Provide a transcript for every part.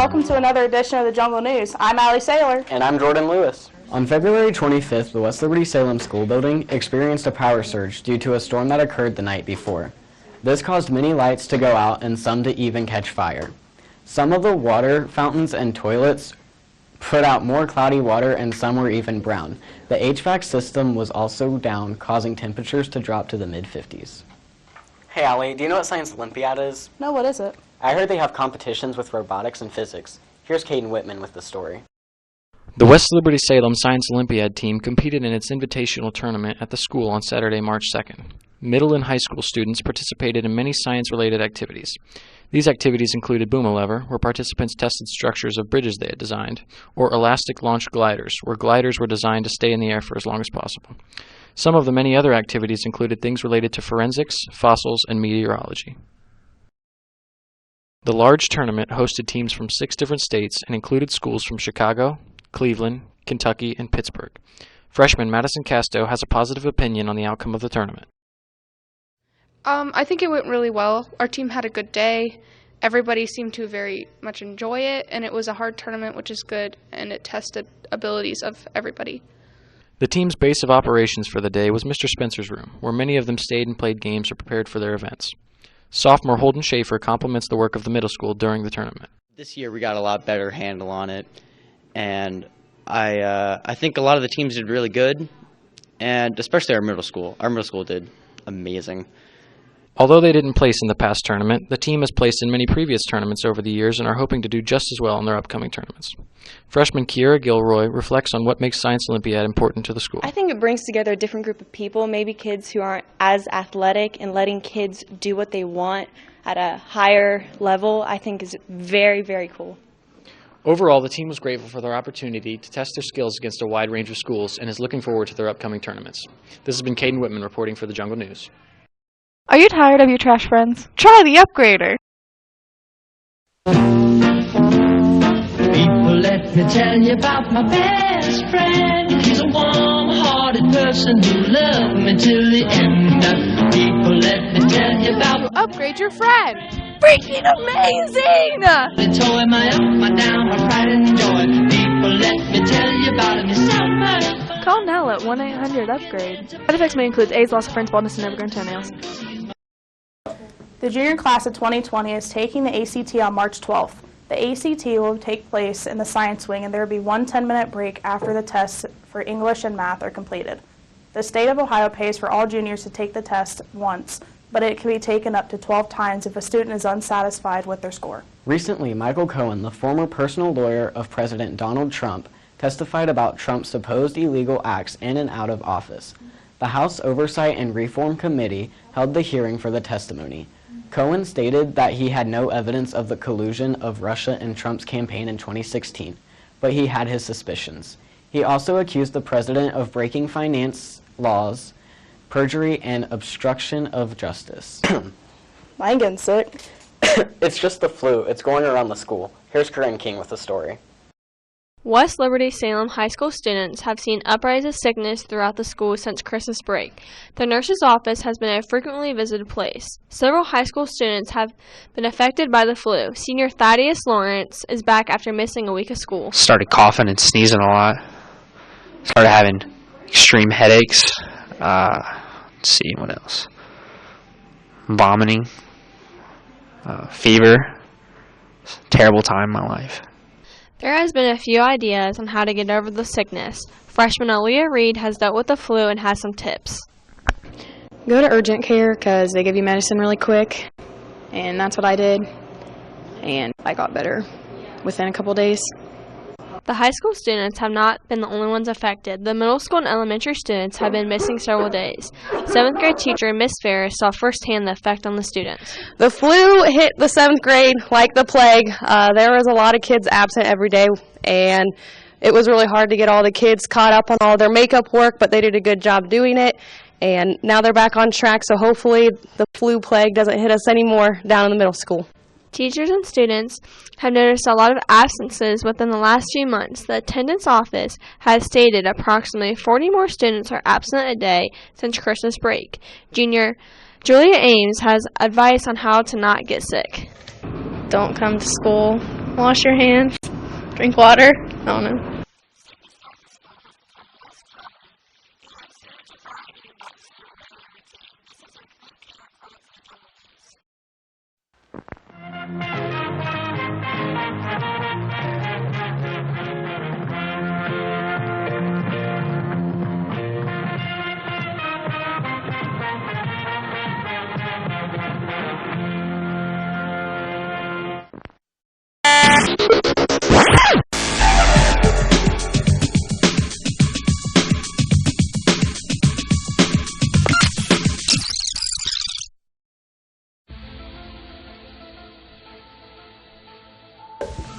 welcome to another edition of the Jungle News. I'm Allie Saylor. And I'm Jordan Lewis. On February 25th, the West Liberty Salem School building experienced a power surge due to a storm that occurred the night before. This caused many lights to go out and some to even catch fire. Some of the water fountains and toilets put out more cloudy water and some were even brown. The HVAC system was also down, causing temperatures to drop to the mid-50s. Hey Allie, do you know what Science Olympiad is? No, what is it? I heard they have competitions with robotics and physics. Here's Caden Whitman with the story. The West Liberty Salem Science Olympiad team competed in its invitational tournament at the school on Saturday, March 2nd. Middle and high school students participated in many science-related activities. These activities included boom-a-lever, where participants tested structures of bridges they had designed, or elastic launch gliders, where gliders were designed to stay in the air for as long as possible. Some of the many other activities included things related to forensics, fossils, and meteorology. The large tournament hosted teams from 6 different states and included schools from Chicago, Cleveland, Kentucky, and Pittsburgh. Freshman Madison Casto has a positive opinion on the outcome of the tournament. I think it went really well. Our team had a good day. Everybody seemed to very much enjoy it, and it was a hard tournament, which is good, and it tested abilities of everybody. The team's base of operations for the day was Mr. Spencer's room, where many of them stayed and played games or prepared for their events. Sophomore Holden Schaefer compliments the work of the middle school during the tournament. This year we got a lot better handle on it, and I think a lot of the teams did really good, and especially our middle school. Our middle school did amazing. Although they didn't place in the past tournament, the team has placed in many previous tournaments over the years and are hoping to do just as well in their upcoming tournaments. Freshman Kiera Gilroy reflects on what makes Science Olympiad important to the school. I think it brings together a different group of people, maybe kids who aren't as athletic, and letting kids do what they want at a higher level, I think is very, very cool. Overall, the team was grateful for their opportunity to test their skills against a wide range of schools and is looking forward to their upcoming tournaments. This has been Caden Whitman reporting for the Jungle News. Are you tired of your trash friends? Try the upgrader. People, let me tell you about my best friend. He's a warm-hearted person who loved me till the end. People, let me tell you about... Upgrade your friend. Freaking amazing! They tore my up, my down, my pride and joy. People, let me tell you about him. He's so much. Call now at 1-800-UPGRADE. Side effects may include AIDS, loss of friends, baldness, and never-grown toenails. The junior class of 2020 is taking the ACT on March 12th. The ACT will take place in the science wing, and there will be one 10-minute break after the tests for English and math are completed. The state of Ohio pays for all juniors to take the test once, but it can be taken up to 12 times if a student is unsatisfied with their score. Recently, Michael Cohen, the former personal lawyer of President Donald Trump, testified about Trump's supposed illegal acts in and out of office. The House Oversight and Reform Committee held the hearing for the testimony. Cohen stated that he had no evidence of the collusion of Russia in Trump's campaign in 2016, but he had his suspicions. He also accused the president of breaking finance laws, perjury, and obstruction of justice. I ain't getting sick. It's just the flu. It's going around the school. Here's Corinne King with the story. West Liberty Salem High School students have seen uprise of sickness throughout the school since Christmas break. The nurse's office has been a frequently visited place. Several high school students have been affected by the flu. Senior Thaddeus Lawrence is back after missing a week of school. Started coughing and sneezing a lot. Started having extreme headaches. Let's see, what else? Vomiting. Fever. Terrible time in my life. There has been a few ideas on how to get over the sickness. Freshman Aaliyah Reed has dealt with the flu and has some tips. Go to urgent care because they give you medicine really quick, and that's what I did, and I got better within a couple days. The high school students have not been the only ones affected. The middle school and elementary students have been missing several days. 7th grade teacher Miss Ferris saw firsthand the effect on the students. The flu hit the 7th grade like the plague. There was a lot of kids absent every day, and it was really hard to get all the kids caught up on all their makeup work, but they did a good job doing it. And now they're back on track, so hopefully the flu plague doesn't hit us anymore down in the middle school. Teachers and students have noticed a lot of absences within the last few months. The attendance office has stated approximately 40 more students are absent a day since Christmas break. Junior Julia Ames has advice on how to not get sick. Don't come to school Wash your hands. Drink water. I don't know.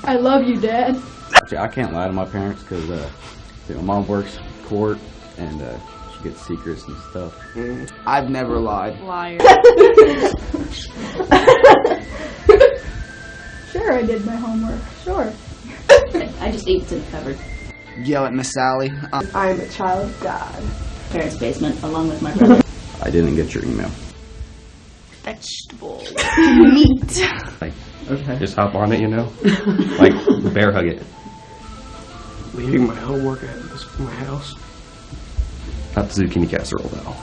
I love you, Dad. I can't lie to my parents because my mom works court and she gets secrets and stuff. I've never lied. Liar. Sure, I did my homework. Sure. I just ate what's in the cupboard. Yell at Miss Sally. I am a child of God. Parents' basement, along with my brother. I didn't get your email. Vegetable. Meat. Like, okay. Just hop on it, you know? Like, bear hug it. Leaving my homework at my house. Not the zucchini casserole, though.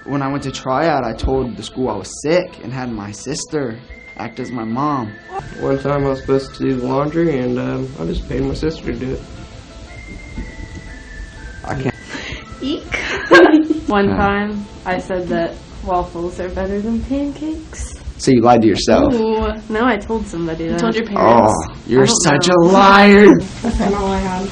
When I went to tryout, I told the school I was sick and had my sister act as my mom. One time I was supposed to do the laundry, and I just paid my sister to do it. I can't. Eek. One time I said that waffles are better than pancakes. So you lied to yourself. Ooh, no, I told somebody that. You told your parents. Oh, you're such a liar. That's kind of all I had.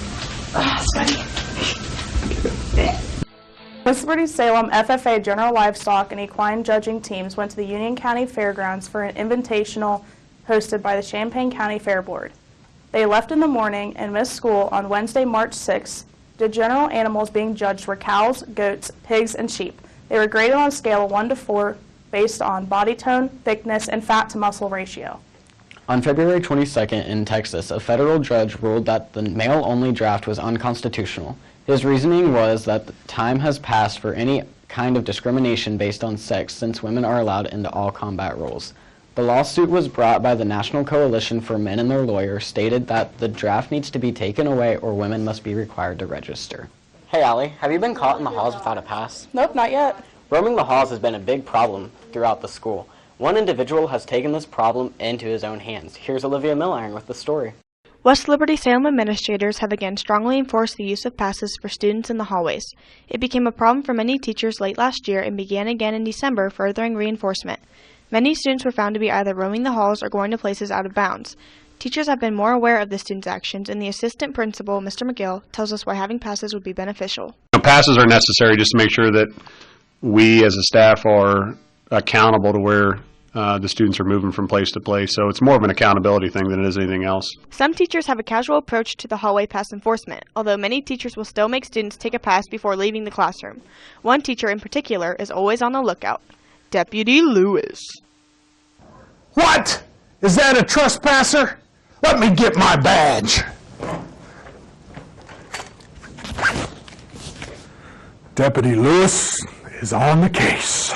West Liberty Salem FFA General Livestock and Equine Judging teams went to the Union County Fairgrounds for an invitational hosted by the Champaign County Fair Board. They left in the morning and missed school on Wednesday, March 6th. The general animals being judged were cows, goats, pigs, and sheep. They were graded on a scale of 1 to 4 based on body tone, thickness, and fat-to-muscle ratio. On February 22nd in Texas, a federal judge ruled that the male-only draft was unconstitutional. His reasoning was that the time has passed for any kind of discrimination based on sex since women are allowed into all combat roles. The lawsuit was brought by the National Coalition for Men and their lawyers, stated that the draft needs to be taken away or women must be required to register. Hey, Allie, have you been caught in the halls without a pass? Nope, not yet. Roaming the halls has been a big problem throughout the school. One individual has taken this problem into his own hands. Here's Olivia Milliron with the story. West Liberty Salem administrators have again strongly enforced the use of passes for students in the hallways. It became a problem for many teachers late last year and began again in December, furthering reinforcement. Many students were found to be either roaming the halls or going to places out of bounds. Teachers have been more aware of the students' actions, and the assistant principal, Mr. McGill, tells us why having passes would be beneficial. Passes are necessary just to make sure that we as a staff are accountable to where the students are moving from place to place. So it's more of an accountability thing than it is anything else. Some teachers have a casual approach to the hallway pass enforcement, although many teachers will still make students take a pass before leaving the classroom. One teacher in particular is always on the lookout, Deputy Lewis. What? Is that a trespasser? Let me get my badge. Deputy Lewis is on the case.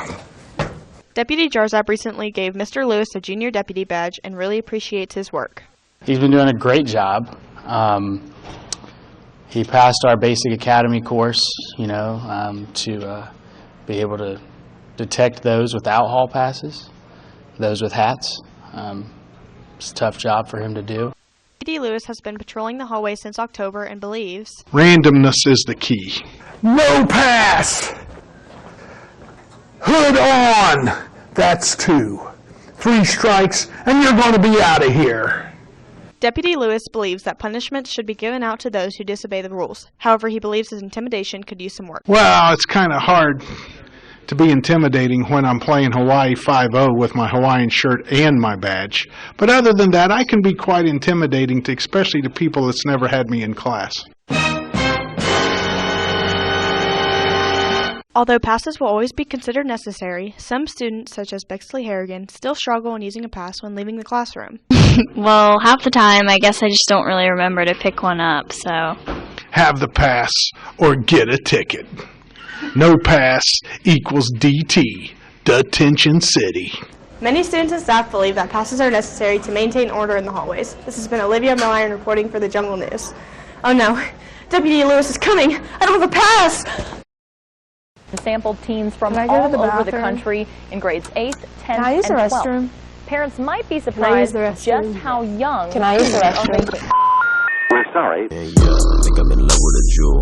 Deputy Jarzab recently gave Mr. Lewis a junior deputy badge and really appreciates his work. He's been doing a great job. He passed our basic academy course, to be able to detect those without hall passes, those with hats. It's a tough job for him to do. Deputy Lewis has been patrolling the hallway since October and believes Randomness is the key. No pass! Hood on! That's 2. 3 strikes, and you're going to be out of here. Deputy Lewis believes that punishments should be given out to those who disobey the rules. However, he believes his intimidation could use some work. Well, it's kind of hard to be intimidating when I'm playing Hawaii 5-0 with my Hawaiian shirt and my badge. But other than that, I can be quite intimidating, especially to people that's never had me in class. Although passes will always be considered necessary, some students, such as Bexley Harrigan, still struggle when using a pass when leaving the classroom. Well, half the time, I guess I just don't really remember to pick one up, so. Have the pass or get a ticket. No pass equals DT, Detention City. Many students and staff believe that passes are necessary to maintain order in the hallways. This has been Olivia Milliron reporting for the Jungle News. Oh no, Deputy Lewis is coming. I don't have a pass. Sampled teens from Can I go all to the over the bathroom? country in grades 8th, 10th, Can I use and the 12th. restroom? Parents might be Can I use surprised the restroom? just how young Can I use the students are restroom? making. We're sorry. Yeah, I think I'm in love with a jewel.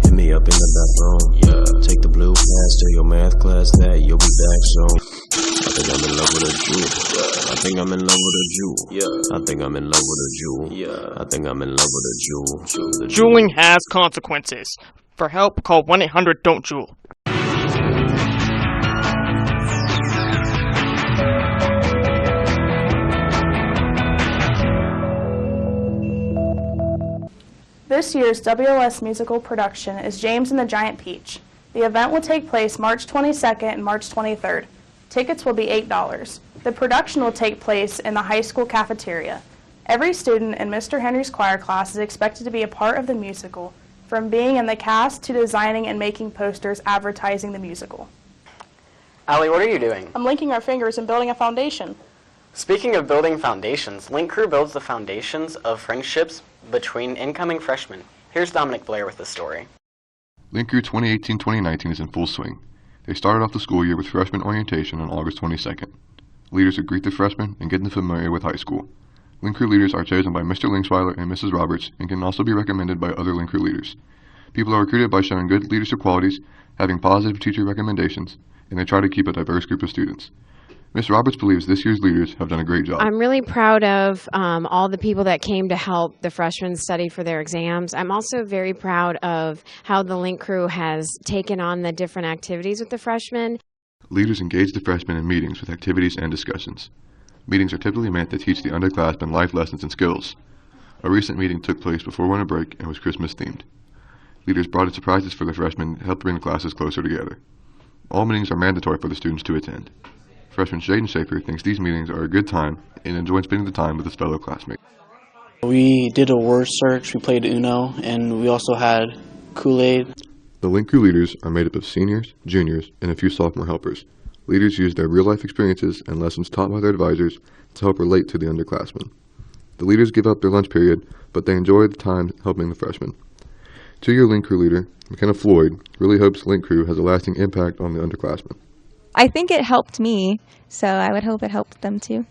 Hit me up in the bathroom. Yeah. Take the blue pass to your math class that you'll be back soon. I think I'm in love with a jewel. Yeah. I think I'm in love with a jewel. Yeah. I think I'm in love with a jewel. Yeah. I think I'm in love with a jewel. Juuling has consequences. For help, call 1-800-DON'T-JUUL. This year's WLS musical production is James and the Giant Peach. The event will take place March 22nd and March 23rd. Tickets will be $8. The production will take place in the high school cafeteria. Every student in Mr. Henry's choir class is expected to be a part of the musical, from being in the cast to designing and making posters advertising the musical. Allie, what are you doing? I'm linking our fingers and building a foundation. Speaking of building foundations, Link Crew builds the foundations of friendships between incoming freshmen. Here's Dominic Blair with the story. Link Crew 2018-2019 is in full swing. They started off the school year with freshman orientation on August 22nd. Leaders would greet the freshmen and get them familiar with high school. Link Crew leaders are chosen by Mr. Linksweiler and Mrs. Roberts and can also be recommended by other Link Crew leaders. People are recruited by showing good leadership qualities, having positive teacher recommendations, and they try to keep a diverse group of students. Ms. Roberts believes this year's leaders have done a great job. I'm really proud of all the people that came to help the freshmen study for their exams. I'm also very proud of how the Link Crew has taken on the different activities with the freshmen. Leaders engage the freshmen in meetings with activities and discussions. Meetings are typically meant to teach the underclassmen life lessons and skills. A recent meeting took place before winter break and was Christmas themed. Leaders brought in surprises for the freshmen to help bring the classes closer together. All meetings are mandatory for the students to attend. Freshman Shaden Schaefer thinks these meetings are a good time and enjoys spending the time with his fellow classmates. We did a word search, we played Uno, and we also had Kool-Aid. The Link Crew leaders are made up of seniors, juniors, and a few sophomore helpers. Leaders use their real-life experiences and lessons taught by their advisors to help relate to the underclassmen. The leaders give up their lunch period, but they enjoy the time helping the freshmen. Two-year Link Crew leader, McKenna Floyd, really hopes Link Crew has a lasting impact on the underclassmen. I think it helped me, so I would hope it helped them too.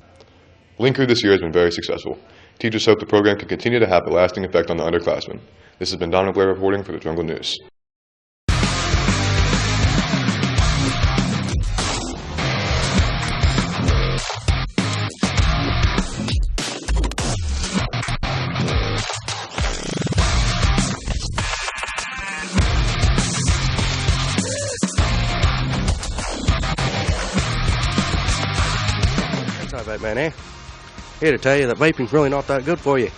Link Crew this year has been very successful. Teachers hope the program can continue to have a lasting effect on the underclassmen. This has been Dominic Blair reporting for the Jungle News. That's right, man, eh? Here to tell you that vaping's really not that good for you.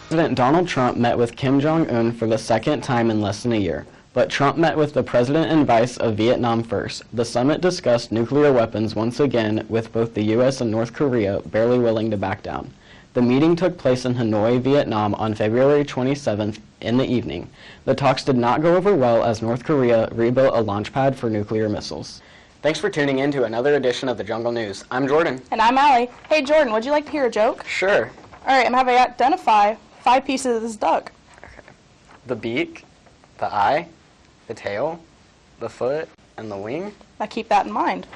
President Donald Trump met with Kim Jong-un for the second time in less than a year, but Trump met with the president and vice of Vietnam first. The summit discussed nuclear weapons once again, with both the U.S. and North Korea barely willing to back down. The meeting took place in Hanoi, Vietnam on February 27th in the evening. The talks did not go over well as North Korea rebuilt a launch pad for nuclear missiles. Thanks for tuning in to another edition of the Jungle News. I'm Jordan. And I'm Allie. Hey, Jordan, would you like to hear a joke? Sure. All right, I'm having you identify 5 pieces of this duck. The beak, the eye, the tail, the foot, and the wing. Now keep that in mind.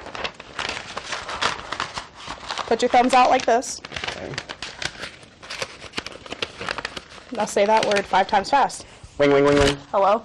Put your thumbs out like this. Okay. Now say that word 5 times fast. Wing, wing, wing, wing. Hello?